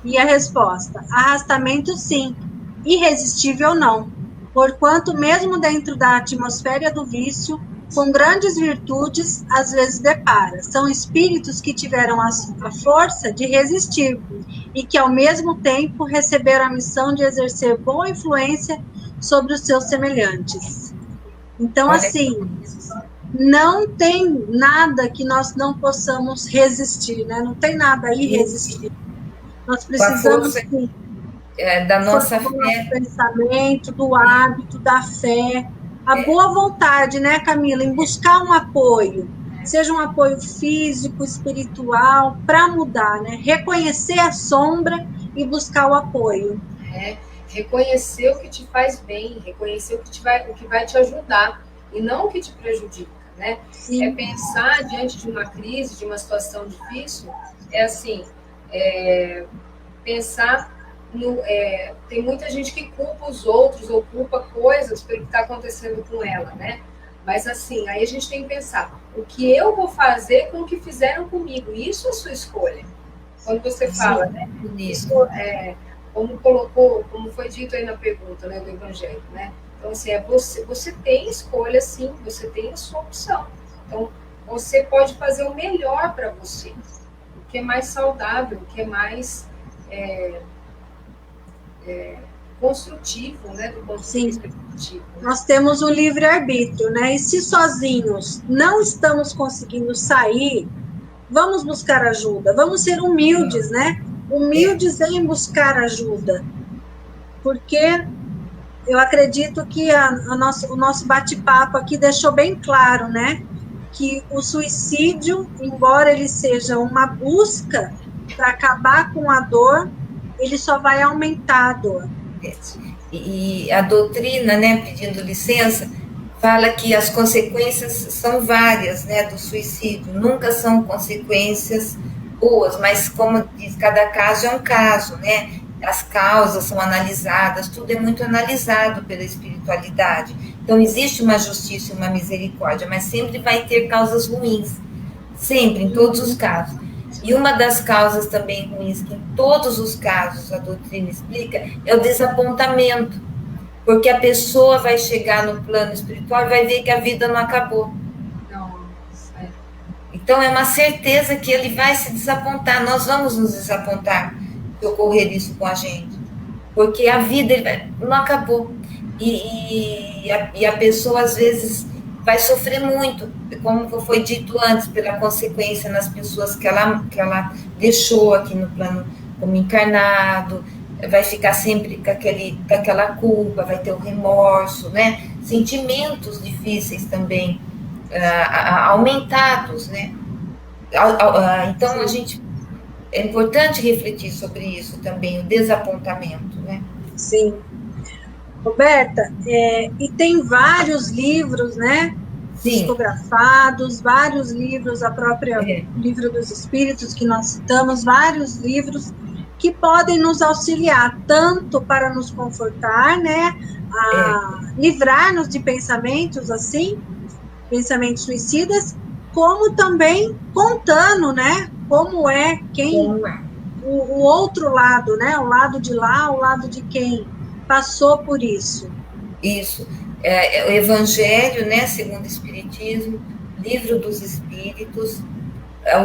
E a resposta: arrastamento sim, irresistível não, porquanto mesmo dentro da atmosfera do vício, com grandes virtudes, às vezes depara. São espíritos que tiveram a força de resistir e que, ao mesmo tempo, receberam a missão de exercer boa influência sobre os seus semelhantes. Então, assim, não tem nada que nós não possamos resistir, né? Não tem nada irresistível. Nós precisamos, sim, da nossa fé, do pensamento, do hábito, da fé, a boa vontade, né, Camila, em buscar um apoio, seja um apoio físico, espiritual, para mudar, né? Reconhecer a sombra e buscar o apoio. Reconhecer o que te faz bem, reconhecer o que vai te ajudar e não o que te prejudica. né? Sim. É pensar diante de uma crise, de uma situação difícil, assim, pensar no... tem muita gente que culpa os outros ou culpa coisas pelo que está acontecendo com ela, né? Mas assim, aí a gente tem que pensar, o que eu vou fazer com o que fizeram comigo? Isso é sua escolha. Quando você fala, né? Isso como foi dito aí na pergunta, né, do Evangelho, né? Então, assim, você tem escolha, sim, você tem a sua opção. Então, você pode fazer o melhor para você, o que é mais saudável, o que é mais construtivo, né, do ponto de vista construtivo. Nós temos o livre-arbítrio, né? E se sozinhos não estamos conseguindo sair, vamos buscar ajuda, vamos ser humildes, né? Humildes em buscar ajuda. Porque eu acredito que o nosso bate-papo aqui deixou bem claro, né? Que o suicídio, embora ele seja uma busca para acabar com a dor, ele só vai aumentar a dor. E a doutrina, né, pedindo licença, fala que as consequências são várias, né, do suicídio. Nunca são consequências boas, mas como diz, cada caso é um caso, né? As causas são analisadas, tudo é muito analisado pela espiritualidade. Então existe uma justiça e uma misericórdia, mas sempre vai ter causas ruins, sempre, em todos os casos. E uma das causas também ruins, que em todos os casos a doutrina explica, é o desapontamento. Porque a pessoa vai chegar no plano espiritual e vai ver que a vida não acabou. Então é uma certeza que ele vai se desapontar, nós vamos nos desapontar se ocorrer isso com a gente. Porque a vida não acabou. E a pessoa, às vezes, vai sofrer muito, como foi dito antes, pela consequência nas pessoas que ela deixou aqui no plano como encarnado, vai ficar sempre com aquela culpa, vai ter o remorso, né? Sentimentos difíceis também, aumentados, né? Então, é importante refletir sobre isso também, o desapontamento, né? Sim. Roberta, e tem vários livros, né? Psicografados, vários livros, a própria Livro dos Espíritos, que nós citamos, vários livros que podem nos auxiliar, tanto para nos confortar, né? A livrar-nos de pensamentos assim, pensamentos suicidas, como também contando, né? Como é o outro lado, né? O lado de lá, o lado de quem passou por isso. Isso. O Evangelho, né, segundo o Espiritismo, Livro dos Espíritos,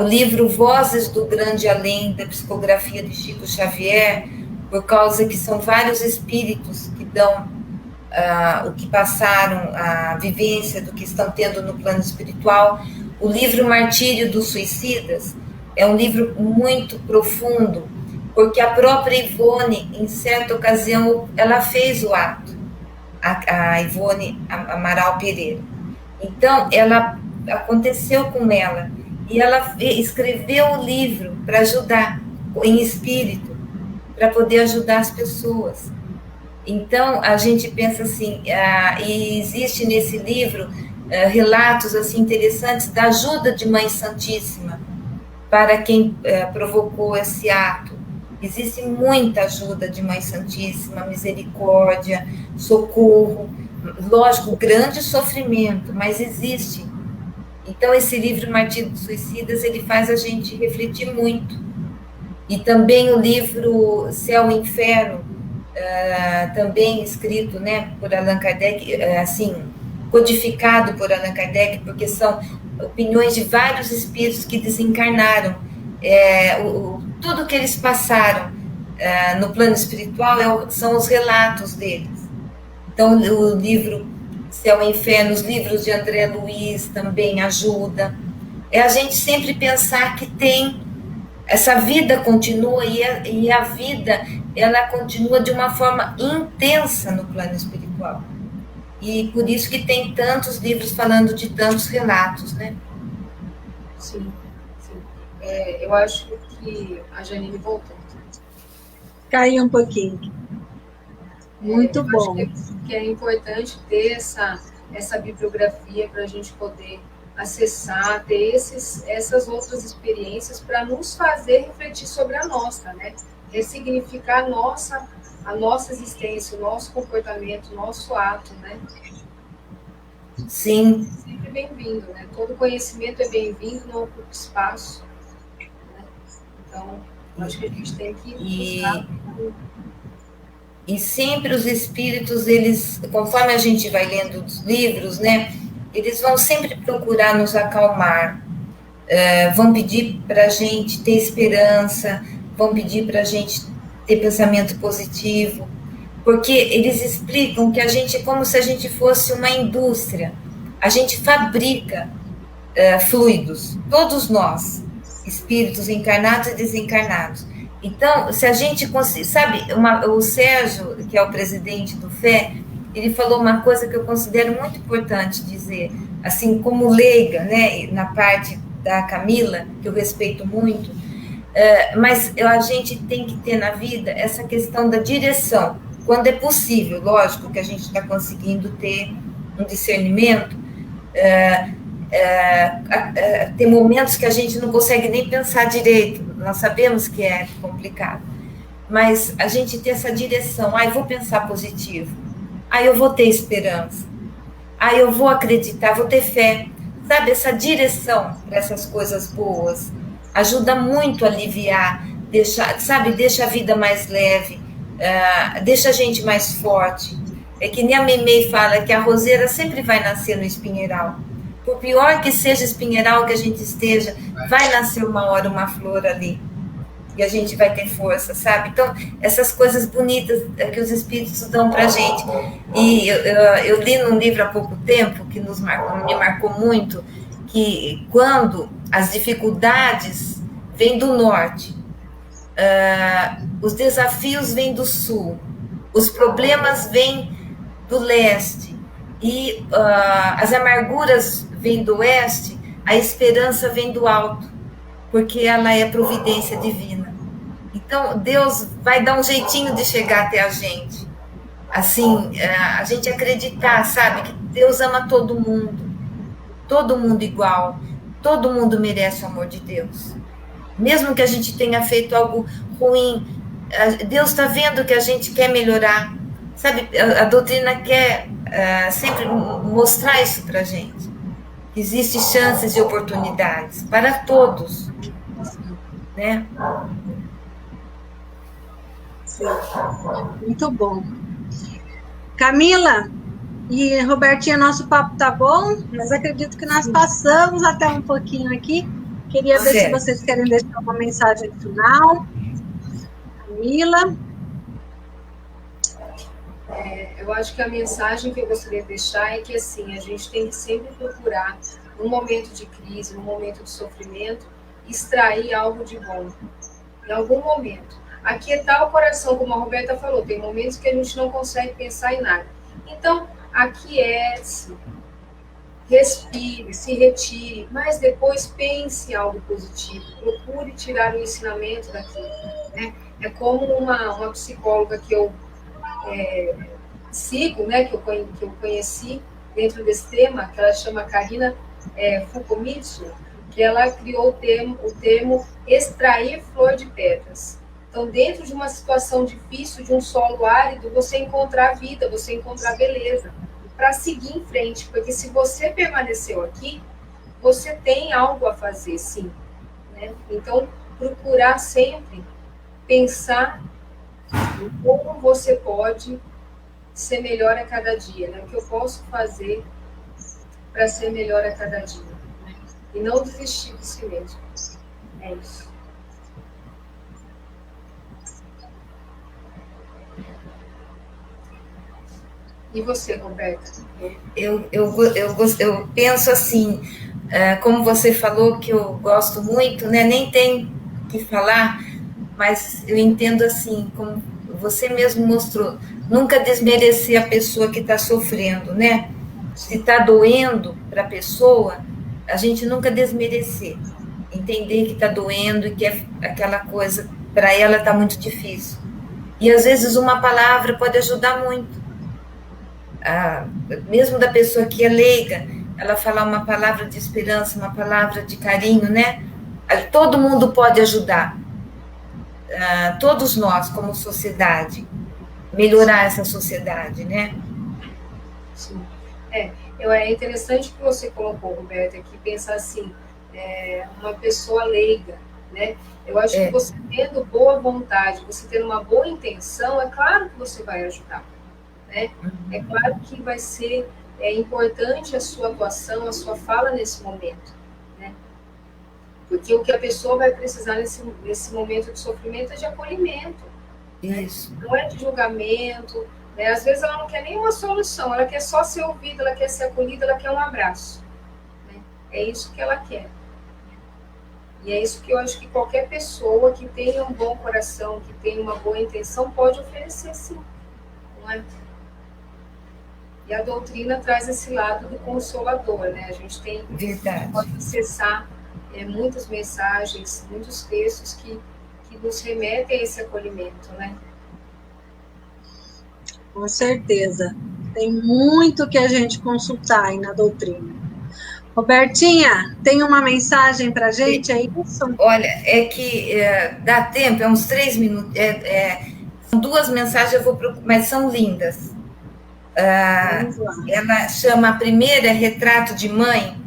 o livro Vozes do Grande Além, da psicografia de Chico Xavier, por causa que são vários espíritos que dão o que passaram, a vivência do que estão tendo no plano espiritual. O livro Martírio dos Suicidas é um livro muito profundo, porque a própria Ivone, em certa ocasião, ela fez o ato, a Ivone Amaral Pereira. Então, aconteceu com ela, e ela escreveu o livro para ajudar, em espírito, para poder ajudar as pessoas. Então, a gente pensa assim, e existe nesse livro relatos assim interessantes da ajuda de Mãe Santíssima para quem provocou esse ato. Existe muita ajuda de Mãe Santíssima, misericórdia, socorro, lógico, grande sofrimento, mas existe. Então, esse livro Martírio dos Suicidas, ele faz a gente refletir muito. E também o livro Céu e Inferno, também escrito, né, por Allan Kardec, assim, codificado por Allan Kardec, porque são opiniões de vários espíritos que desencarnaram. Tudo que eles passaram no plano espiritual são os relatos deles. Então, o livro Céu e Inferno, os livros de André Luiz também ajudam. É a gente sempre pensar que essa vida continua e a vida, ela continua de uma forma intensa no plano espiritual. E por isso que tem tantos livros falando de tantos relatos, né? Sim. Eu acho que a Janine voltou. Caiu um pouquinho. Muito bom. Acho que é importante ter essa bibliografia para a gente poder acessar, ter essas outras experiências para nos fazer refletir sobre a nossa, né? Ressignificar a nossa existência, o nosso comportamento, o nosso ato, né? Sim. Sempre bem-vindo, né? Todo conhecimento é bem-vindo, não ocupa espaço. Né? Então, acho que a gente tem que buscar. E sempre os espíritos, eles, conforme a gente vai lendo os livros, né, eles vão sempre procurar nos acalmar, vão pedir para a gente ter esperança, vão pedir para a gente ter pensamento positivo, porque eles explicam que a gente é como se a gente fosse uma indústria, a gente fabrica fluidos, todos nós, espíritos encarnados e desencarnados. Então, se a gente conseguir, sabe, o Sérgio, que é o presidente do FÉ, ele falou uma coisa que eu considero muito importante dizer, assim, como leiga, né, na parte da Camila, que eu respeito muito, mas a gente tem que ter na vida essa questão da direção, quando é possível, lógico que a gente está conseguindo ter um discernimento, tem momentos que a gente não consegue nem pensar direito, nós sabemos que é complicado, mas a gente tem essa direção, eu vou pensar positivo, eu vou ter esperança, eu vou acreditar, vou ter fé, sabe, essa direção para essas coisas boas, ajuda muito a aliviar, deixa a vida mais leve, deixa a gente mais forte, é que nem a Memei fala que a roseira sempre vai nascer no espinheiral, por pior que seja espinheiral que a gente esteja, vai nascer uma hora uma flor ali. E a gente vai ter força, sabe? Então, essas coisas bonitas que os espíritos dão pra gente. E eu li num livro há pouco tempo, que me marcou muito, que quando as dificuldades vêm do norte, os desafios vêm do sul, os problemas vêm do leste, e as amarguras vêm do oeste, a esperança vem do alto, porque ela é providência divina. Então, Deus vai dar um jeitinho de chegar até a gente. Assim, a gente acreditar, sabe, que Deus ama todo mundo igual, todo mundo merece o amor de Deus. Mesmo que a gente tenha feito algo ruim, Deus está vendo que a gente quer melhorar. Sabe, a doutrina quer sempre mostrar isso para a gente. Existem chances e oportunidades para todos, né? Sim. Muito bom. Camila e Robertinha, nosso papo tá bom, mas acredito que nós passamos até um pouquinho aqui. Queria ver se vocês querem deixar uma mensagem final. Camila. Eu acho que a mensagem que eu gostaria de deixar é que, assim, a gente tem que sempre procurar, num momento de crise, num momento de sofrimento, extrair algo de bom, em algum momento. Aquietar o coração, como a Roberta falou, tem momentos que a gente não consegue pensar em nada. Então, aquiete-se, respire, se retire, mas depois pense em algo positivo, procure tirar o ensinamento daquilo. Né? É como uma psicóloga que eu sigo, né, que eu conheci dentro desse tema, que ela chama Karina Fukumitsu, que ela criou o termo extrair flor de pedras. Então, dentro de uma situação difícil, de um solo árido, você encontrar vida, você encontrar beleza, para seguir em frente, porque se você permaneceu aqui, você tem algo a fazer, sim. Né? Então, procurar sempre pensar em como você pode ser melhor a cada dia, né? O que eu posso fazer para ser melhor a cada dia. Né? E não desistir de si mesmo. É isso. E você, Roberta? Eu penso assim, como você falou, que eu gosto muito, né? Nem tem que falar, mas eu entendo assim, como você mesmo mostrou, nunca desmerecer a pessoa que está sofrendo, né? Se está doendo para a pessoa, a gente nunca desmerecer, entender que está doendo e que aquela coisa para ela está muito difícil. E às vezes uma palavra pode ajudar muito. Mesmo da pessoa que é leiga, ela falar uma palavra de esperança, uma palavra de carinho, né? Todo mundo pode ajudar, todos nós, como sociedade, melhorar essa sociedade, né? Sim. É interessante que você colocou, Roberta, que pensar assim, uma pessoa leiga, né? Eu acho que você tendo boa vontade, você tendo uma boa intenção, é claro que você vai ajudar, né? É claro que vai ser importante a sua atuação, a sua fala nesse momento, né? Porque o que a pessoa vai precisar nesse momento de sofrimento é de acolhimento. Isso. Né? Não é de julgamento, né? Às vezes ela não quer nenhuma solução, ela quer só ser ouvida, ela quer ser acolhida, ela quer um abraço. Né? É isso que ela quer. E é isso que eu acho que qualquer pessoa que tenha um bom coração, que tenha uma boa intenção, pode oferecer, sim. Não é? E a doutrina traz esse lado do consolador, né? A gente pode acessar muitas mensagens, muitos textos que nos remetem a esse acolhimento, né? Com certeza. Tem muito que a gente consultar aí na doutrina. Robertinha, tem uma mensagem para a gente, é isso? Olha, é que dá tempo, uns 3 minutos. São 2 mensagens, eu vou procurar, mas são lindas. Ela chama, a primeira é Retrato de Mãe,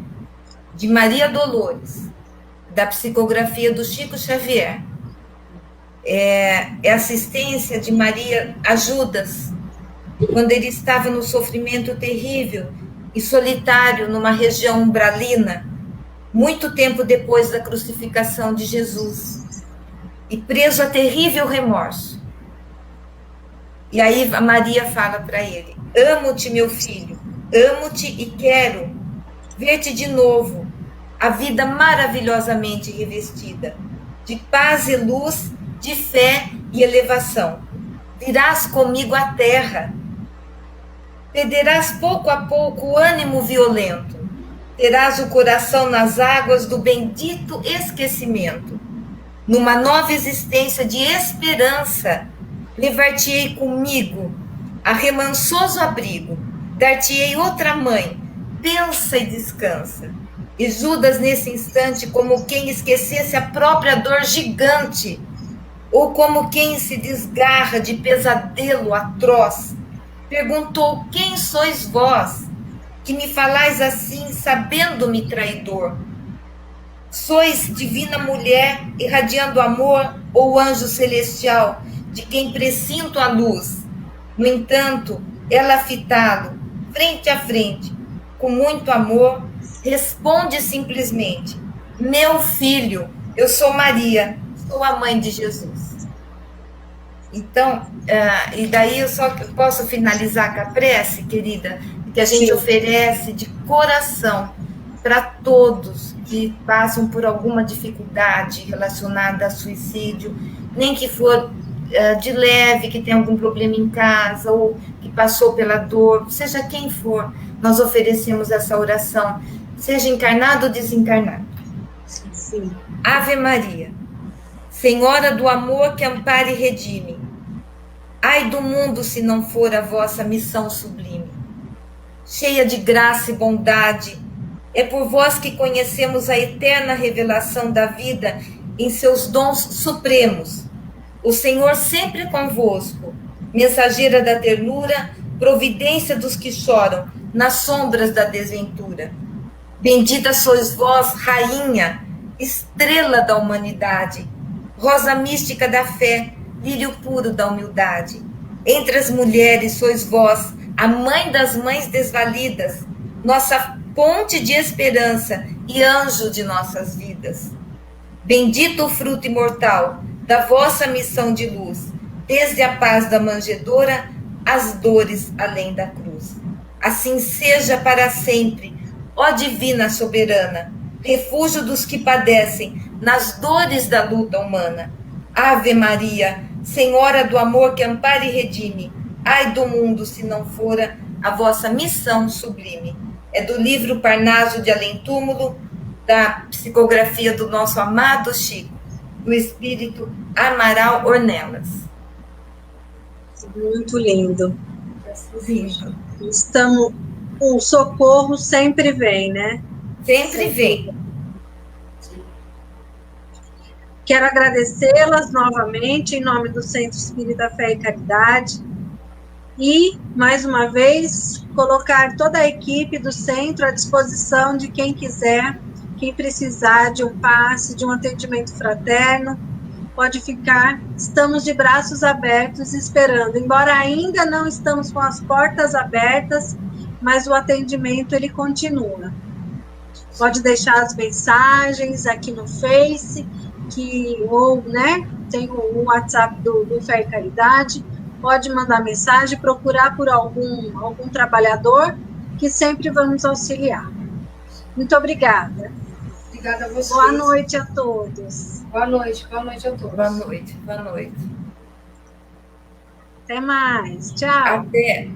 de Maria Dolores, da psicografia do Chico Xavier. É assistência de Maria a Judas, quando ele estava no sofrimento terrível e solitário numa região umbralina, muito tempo depois da crucificação de Jesus, e preso a terrível remorso. E aí a Maria fala para ele: amo-te, meu filho, amo-te e quero ver-te de novo, a vida maravilhosamente revestida de paz e luz, de fé e elevação. Virás comigo à terra, perderás pouco a pouco o ânimo violento, terás o coração nas águas do bendito esquecimento. Numa nova existência de esperança, levar-te-ei comigo a remansoso abrigo, dar-te-ei outra mãe, pensa e descansa. E Judas, nesse instante, como quem esquecesse a própria dor gigante, ou como quem se desgarra de pesadelo atroz, perguntou: quem sois vós, que me falais assim, sabendo-me traidor? Sois divina mulher, irradiando amor, ou anjo celestial, de quem presinto a luz? No entanto, ela fitá-lo, frente a frente, com muito amor, responde simplesmente: meu filho, eu sou Maria, sou a mãe de Jesus. Então, e daí eu só posso finalizar com a prece, querida, que a gente oferece de coração para todos que passam por alguma dificuldade relacionada a suicídio, nem que for de leve, que tem algum problema em casa, ou que passou pela dor, seja quem for, nós oferecemos essa oração, seja encarnado ou desencarnado. Sim. Ave Maria, Senhora do amor que ampara e redime, ai do mundo se não for a vossa missão sublime. Cheia de graça e bondade, é por vós que conhecemos a eterna revelação da vida em seus dons supremos. O Senhor sempre convosco, mensageira da ternura, providência dos que choram nas sombras da desventura. Bendita sois vós, rainha, estrela da humanidade, rosa mística da fé, lírio puro da humildade. Entre as mulheres sois vós, a mãe das mães desvalidas, nossa ponte de esperança e anjo de nossas vidas. Bendito o fruto imortal da vossa missão de luz, desde a paz da manjedoura às dores além da cruz. Assim seja para sempre, ó divina soberana, refúgio dos que padecem nas dores da luta humana. Ave Maria, Senhora do amor que ampara e redime, ai do mundo se não fora a vossa missão sublime. É do livro Parnaso de Além-Túmulo, da psicografia do nosso amado Chico, do espírito Amaral Ornelas. Muito lindo. Lindo. o socorro sempre vem, né? Sempre vem. Quero agradecê-las novamente em nome do Centro Espírita Fé e Caridade e, mais uma vez, colocar toda a equipe do centro à disposição de quem quiser, quem precisar de um passe, de um atendimento fraterno, pode ficar. Estamos de braços abertos esperando, embora ainda não estamos com as portas abertas, mas o atendimento ele continua. Pode deixar as mensagens aqui no Face, ou, né, tem o WhatsApp do Fé e Caridade, pode mandar mensagem, procurar por algum trabalhador, que sempre vamos auxiliar. Muito obrigada. Obrigada a vocês. Boa noite a todos. Boa noite a todos. Boa noite. Até mais. Tchau. Até.